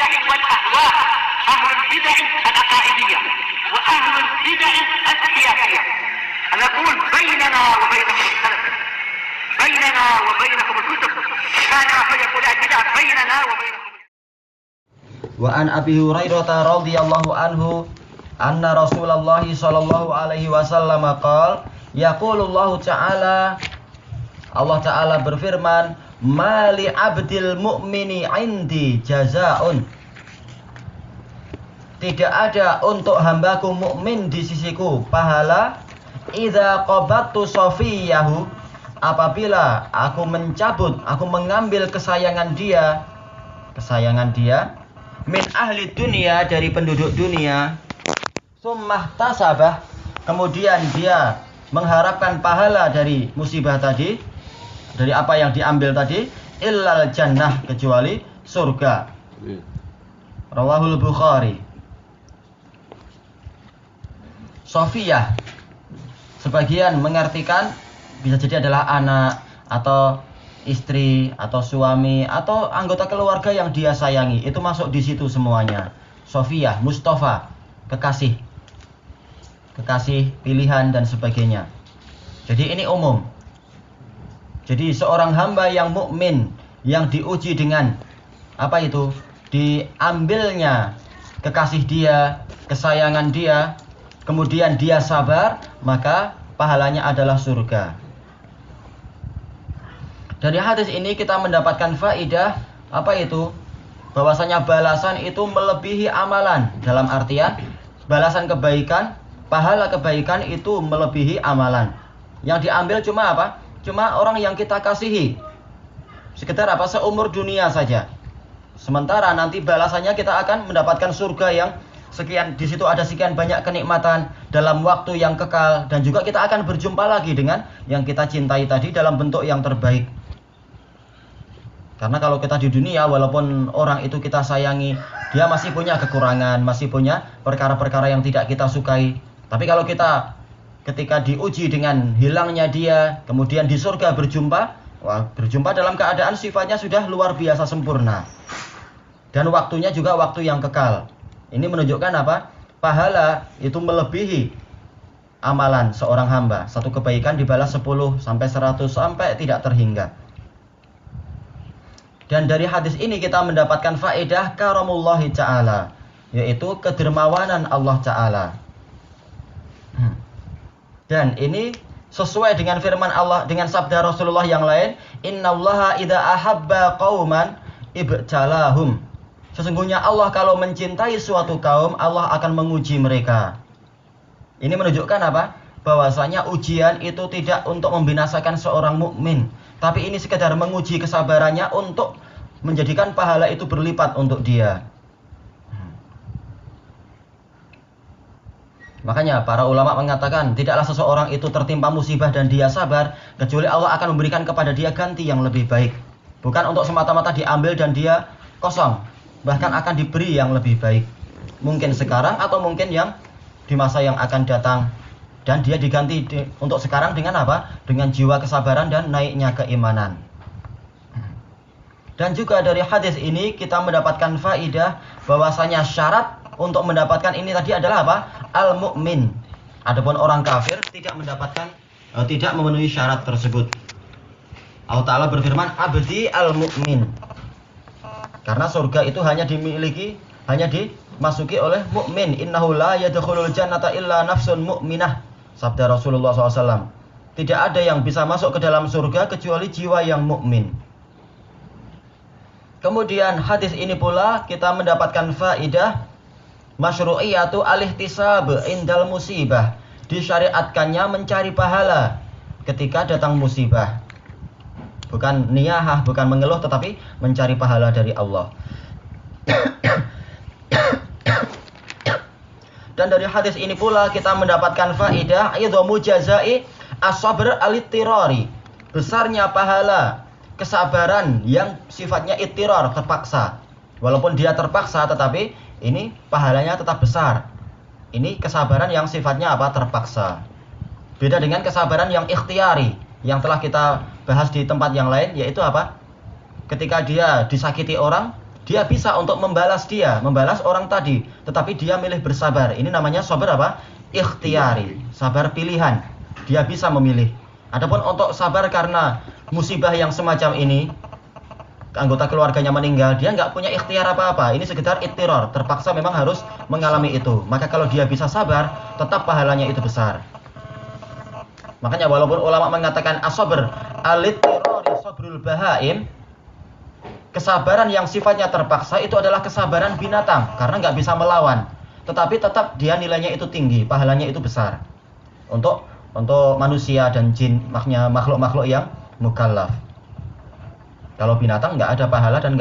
البدع والأهواء، أهل البدع العقائدية وأهل البدع السياسية. نقول بيننا وبينكم السلف، بيننا وبينكم الكتب، كان فيقول البدع بيننا وبينكم. وعن أبي هريرة رضي الله عنه أن رسول الله صلى الله عليه وسلم قال yaqulullahu ta'ala, Allah Ta'ala berfirman, mali abdil mu'mini indi jazaun, tidak ada untuk hambaku mukmin di sisiku pahala, idza qabattu safiyahu, apabila aku mencabut, aku mengambil kesayangan dia min ahli dunia, dari penduduk dunia, summah tasabah, kemudian dia mengharapkan pahala dari musibah tadi, dari apa yang diambil tadi, illal jannah, kecuali surga. Rawahul Bukhari. Sofiyah, sebagian mengartikan bisa jadi adalah anak atau istri atau suami atau anggota keluarga yang dia sayangi, itu masuk di situ semuanya. Sofiyah, Mustafa, kekasih pilihan dan sebagainya. Jadi ini umum. Jadi seorang hamba yang mukmin yang diuji dengan apa itu? Diambilnya kekasih dia, kesayangan dia, kemudian dia sabar, maka pahalanya adalah surga. Dari hadis ini kita mendapatkan faidah apa itu? Bahwasanya balasan itu melebihi amalan, dalam artian balasan kebaikan, pahala kebaikan itu melebihi amalan. Yang diambil cuma apa? Cuma orang yang kita kasihi. Sekedar apa? Seumur dunia saja. Sementara nanti balasannya kita akan mendapatkan surga yang sekian, di situ ada sekian banyak kenikmatan dalam waktu yang kekal, dan juga kita akan berjumpa lagi dengan yang kita cintai tadi dalam bentuk yang terbaik. Karena kalau kita di dunia, walaupun orang itu kita sayangi, dia masih punya kekurangan, masih punya perkara-perkara yang tidak kita sukai. Tapi kalau kita ketika diuji dengan hilangnya dia, kemudian di surga berjumpa dalam keadaan sifatnya sudah luar biasa sempurna. Dan waktunya juga waktu yang kekal. Ini menunjukkan apa? Pahala itu melebihi amalan seorang hamba. Satu kebaikan dibalas 10 sampai 100 sampai tidak terhingga. Dan dari hadis ini kita mendapatkan faedah karamullahi ta'ala, yaitu kedermawanan Allah Ta'ala. Dan ini sesuai dengan firman Allah, dengan sabda Rasulullah yang lain, innallaha idza ahabba qauman ibtalahum. Sesungguhnya Allah kalau mencintai suatu kaum, Allah akan menguji mereka. Ini menunjukkan apa? Bahwasanya ujian itu tidak untuk membinasakan seorang mukmin, tapi ini sekedar menguji kesabarannya untuk menjadikan pahala itu berlipat untuk dia. Makanya para ulama mengatakan tidaklah seseorang itu tertimpa musibah dan dia sabar, kecuali Allah akan memberikan kepada dia ganti yang lebih baik. Bukan untuk semata-mata diambil dan dia kosong, bahkan akan diberi yang lebih baik. Mungkin sekarang atau mungkin yang di masa yang akan datang. Dan dia diganti untuk sekarang dengan apa? Dengan jiwa kesabaran dan naiknya keimanan. Dan juga dari hadis ini kita mendapatkan faidah bahwasanya syarat untuk mendapatkan ini tadi adalah apa? Al-mu'min. Adapun orang kafir tidak memenuhi syarat tersebut. Allah Ta'ala berfirman, abdi al-mu'min. Karena surga itu hanya dimasuki oleh mukmin. Innahu la yadkhulul jannata illa nafsun mu'minah. Sabda Rasulullah SAW. Tidak ada yang bisa masuk ke dalam surga kecuali jiwa yang mukmin. Kemudian hadis ini pula kita mendapatkan faidah masyru'iyatu al-ihtisab indal musibah. Disyariatkannya mencari pahala ketika datang musibah. Bukan niyahah, bukan mengeluh, tetapi mencari pahala dari Allah. Dan dari hadis ini pula kita mendapatkan faidah idhamu jazai as-sabr al-ittirari. Besarnya pahala kesabaran yang sifatnya ittirar, terpaksa. Walaupun dia terpaksa, tetapi ini pahalanya tetap besar. Ini kesabaran yang sifatnya apa? Terpaksa. Beda dengan kesabaran yang ikhtiari, yang telah kita bahas di tempat yang lain, yaitu apa? Ketika dia disakiti orang, dia bisa untuk membalas orang tadi, tetapi dia milih bersabar. Ini namanya sabar apa? Ikhtiyari, sabar pilihan. Dia bisa memilih. Adapun untuk sabar karena musibah yang semacam ini, anggota keluarganya meninggal, dia nggak punya ikhtiar apa-apa. Ini sekedar ittiror, terpaksa memang harus mengalami itu. Maka kalau dia bisa sabar, tetap pahalanya itu besar. Makanya walaupun ulama mengatakan as-sabr al-ittirari sabrul bahaim, kesabaran yang sifatnya terpaksa itu adalah kesabaran binatang karena nggak bisa melawan. Tetapi tetap dia nilainya itu tinggi, pahalanya itu besar. Untuk manusia dan jin, maknya makhluk-makhluk yang mukallaf. Kalau binatang nggak ada pahala dan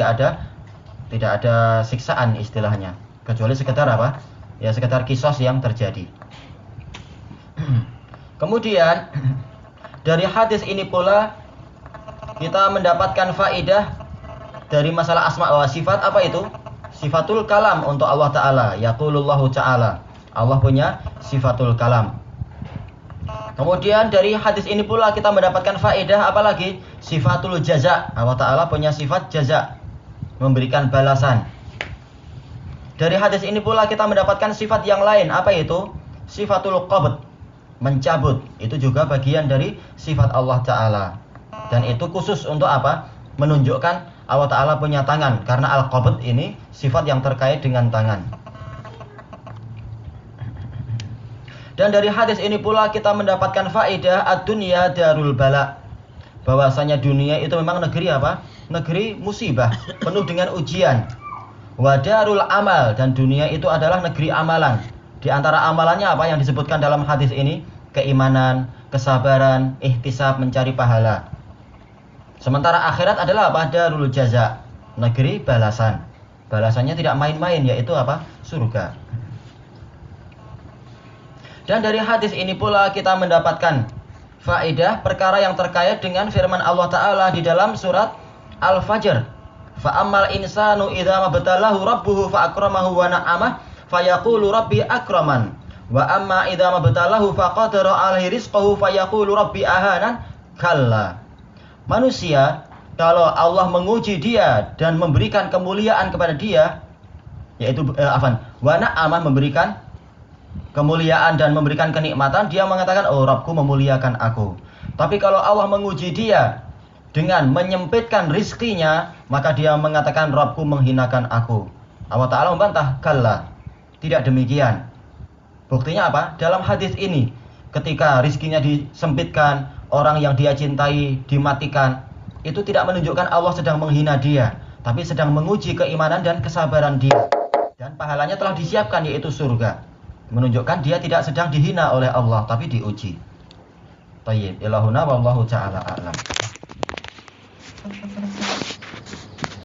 tidak ada siksaan istilahnya, kecuali sekedar apa? Ya sekedar kisos yang terjadi. Kemudian dari hadis ini pula kita mendapatkan faedah dari masalah asma wa sifat. Apa itu? Sifatul kalam untuk Allah Ta'ala. Yaqulullahu Ta'ala, Allah punya sifatul kalam. Kemudian dari hadis ini pula kita mendapatkan faedah apalagi? Sifatul jaza. Allah Ta'ala punya sifat jaza, memberikan balasan. Dari hadis ini pula kita mendapatkan sifat yang lain. Apa itu? Sifatul qabd, mencabut. Itu juga bagian dari sifat Allah Ta'ala. Dan itu khusus untuk apa? Menunjukkan Allah Ta'ala punya tangan. Karena al-qabd ini sifat yang terkait dengan tangan. Dan dari hadis ini pula kita mendapatkan faedah ad-dunya darul bala, bahwasanya dunia itu memang negeri apa? Negeri musibah, penuh dengan ujian. Wa darul amal, dan dunia itu adalah negeri amalan. Di antara amalannya apa yang disebutkan dalam hadis ini? Keimanan, kesabaran, ihtisab, mencari pahala. Sementara akhirat adalah apa? Darul jaza, negeri balasan. Balasannya tidak main-main, yaitu apa? Surga. Dan dari hadis ini pula kita mendapatkan faedah perkara yang terkait dengan firman Allah Ta'ala di dalam surat Al-Fajr. Fa'ammal insanu idza mabtalahu rabbuhu fa'akramahu wa na'amah fayaqulu rabbi akraman. Wa amma idza mabtalahu faqadara 'alaihi rizqahu fayaqulu rabbi ahanan. Kalla. Manusia kalau Allah menguji dia dan memberikan kemuliaan kepada dia, yaitu wa na'amah, memberikan kemuliaan dan memberikan kenikmatan, dia mengatakan, oh Rabbku memuliakan aku. Tapi kalau Allah menguji dia dengan menyempitkan rizkinya, maka dia mengatakan Rabbku menghinakan aku. Allah Ta'ala membantah, kalla, tidak demikian. Buktinya apa? Dalam hadis ini, ketika rizkinya disempitkan, orang yang dia cintai dimatikan, itu tidak menunjukkan Allah sedang menghina dia, tapi sedang menguji keimanan dan kesabaran dia. Dan pahalanya telah disiapkan, yaitu surga. Menunjukkan dia tidak sedang dihina oleh Allah, tapi diuji. Tayyib, ilahuna wallahu ta'ala a'lam.